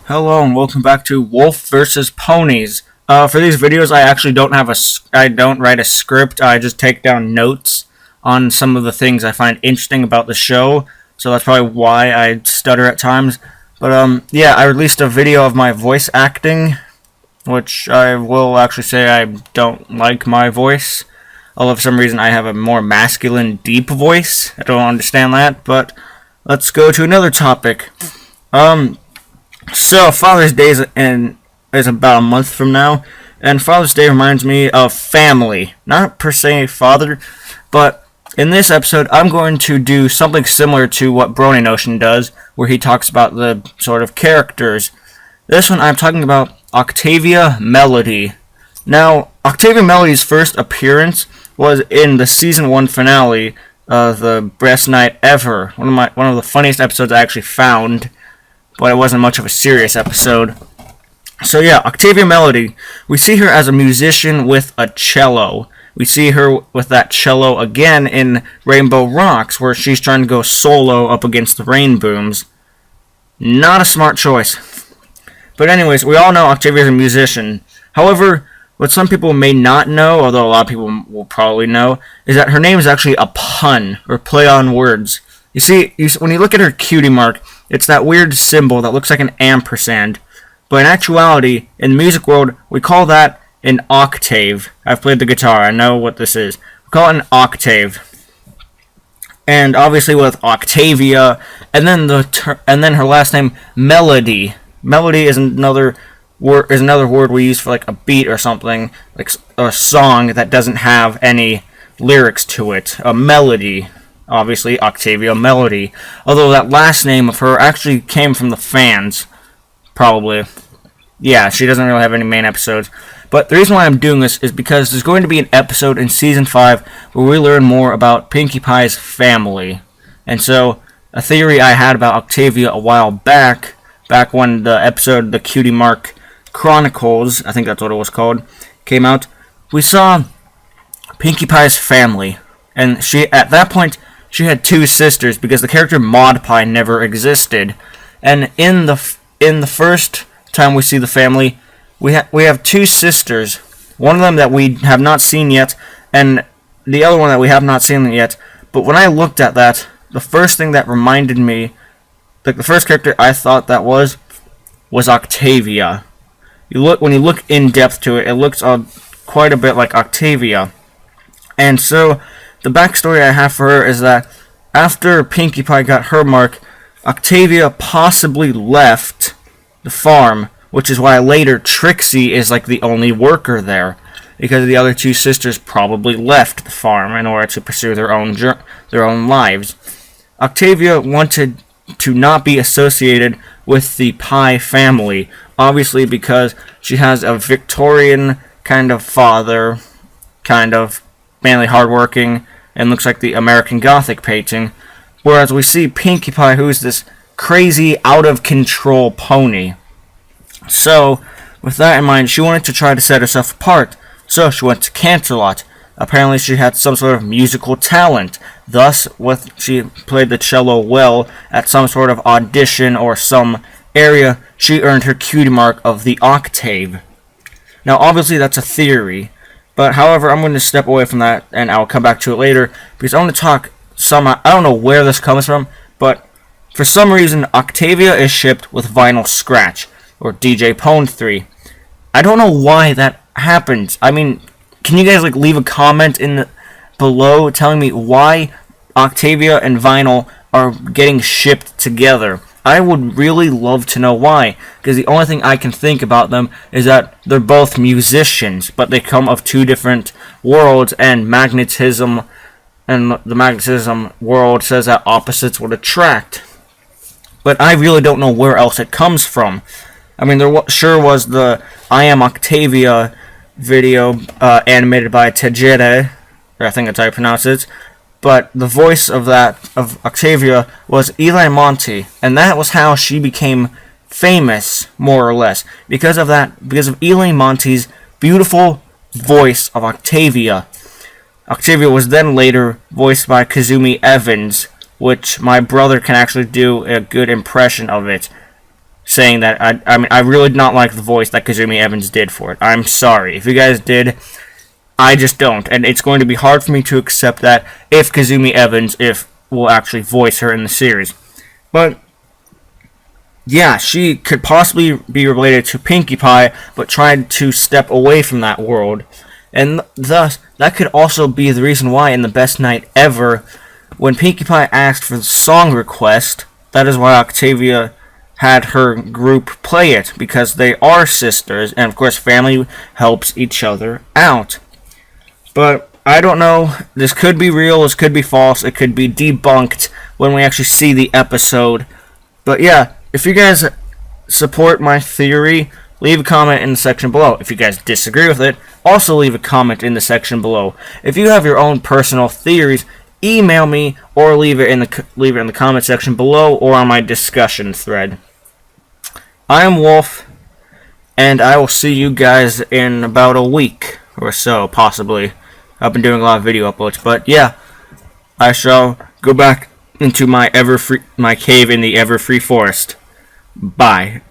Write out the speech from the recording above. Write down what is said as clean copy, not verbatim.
Hello and welcome back to Wolf vs. Ponies. For these videos, I actually I don't write a script. I just take down notes on some of the things I find interesting about the show. So that's probably why I stutter at times. But yeah, I released a video of my voice acting, which I will actually say I don't like my voice. Although for some reason I have a more masculine, deep voice. I don't understand that. But let's go to another topic. So, Father's Day is about a month from now, and Father's Day reminds me of family. Not per se father, but in this episode, I'm going to do something similar to what Brony Notion does, where he talks about the sort of characters. This one, I'm talking about Octavia Melody. Now, Octavia Melody's first appearance was in the season 1 finale of the Best Night Ever. One of the funniest episodes I actually found. But it wasn't much of a serious episode. So yeah, Octavia Melody, we see her as a musician with a cello. We see her with that cello again in Rainbow Rocks, where she's trying to go solo up against the Rainbooms. Not a smart choice. But anyways, we all know Octavia's a musician. However, what some people may not know, although a lot of people will probably know, is that her name is actually a pun, or play on words. You see, when you look at her cutie mark, it's that weird symbol that looks like an ampersand. But in actuality, in the music world, we call that an octave. I've played the guitar, I know what this is. We call it an octave. And obviously with Octavia, and then her last name, Melody. Melody is another word we use for like a beat or something, like a song that doesn't have any lyrics to it. A melody. Obviously, Octavia Melody. Although that last name of her actually came from the fans. Probably. Yeah, she doesn't really have any main episodes. But the reason why I'm doing this is because there's going to be an episode in Season 5 where we learn more about Pinkie Pie's family. And so, a theory I had about Octavia a while back when the episode The Cutie Mark Chronicles, I think that's what it was called, came out, we saw Pinkie Pie's family. And at that point, she had two sisters because the character Maud Pie never existed. And in the first time we see the family, we have two sisters. One of them that we have not seen yet, and the other one that we have not seen yet. But when I looked at that, the first thing that reminded me, like the first character I thought that was Octavia. When you look in depth to it, it looks quite a bit like Octavia. And so the backstory I have for her is that after Pinkie Pie got her mark, Octavia possibly left the farm, which is why later Trixie is like the only worker there, because the other two sisters probably left the farm in order to pursue their own lives. Octavia wanted to not be associated with the Pie family, obviously because she has a Victorian kind of father, kind of manly, hardworking, and looks like the American Gothic painting, whereas we see Pinkie Pie, who's this crazy, out-of-control pony. So, with that in mind, she wanted to try to set herself apart, so she went to Canterlot. Apparently she had some sort of musical talent, thus, she played the cello well at some sort of audition or some area, she earned her cutie mark of the octave. Now, obviously that's a theory, but however, I'm going to step away from that, and I'll come back to it later, because I want to talk I don't know where this comes from, but for some reason, Octavia is shipped with Vinyl Scratch, or DJ Pwn 3. I don't know why that happens. I mean, can you guys leave a comment below telling me why Octavia and Vinyl are getting shipped together? I would really love to know why, because the only thing I can think about them is that they're both musicians, but they come of two different worlds, and the magnetism world says that opposites would attract. But I really don't know where else it comes from. I mean, there sure was the I Am Octavia video animated by Tejere, or I think that's how you pronounce it, but the voice of Octavia was Eli Monty, and that was how she became famous, more or less, because of Eli Monty's beautiful voice of Octavia. Octavia was then later voiced by Kazumi Evans, which my brother can actually do a good impression of it. saying that I mean I really did not like the voice that Kazumi Evans did for it. I'm sorry. If you guys did, I just don't, and it's going to be hard for me to accept that if Kazumi Evans will actually voice her in the series. But yeah, she could possibly be related to Pinkie Pie, but tried to step away from that world. And thus, that could also be the reason why in the Best Night Ever, when Pinkie Pie asked for the song request, that is why Octavia had her group play it, because they are sisters, and of course family helps each other out. But I don't know, this could be real, this could be false, it could be debunked when we actually see the episode. But yeah, if you guys support my theory, leave a comment in the section below. If you guys disagree with it, also leave a comment in the section below. If you have your own personal theories, email me or leave it in the comment section below or on my discussion thread. I am Wolf, and I will see you guys in about a week or so, possibly. I've been doing a lot of video uploads, but yeah, I shall go back into my cave in the ever-free forest. Bye.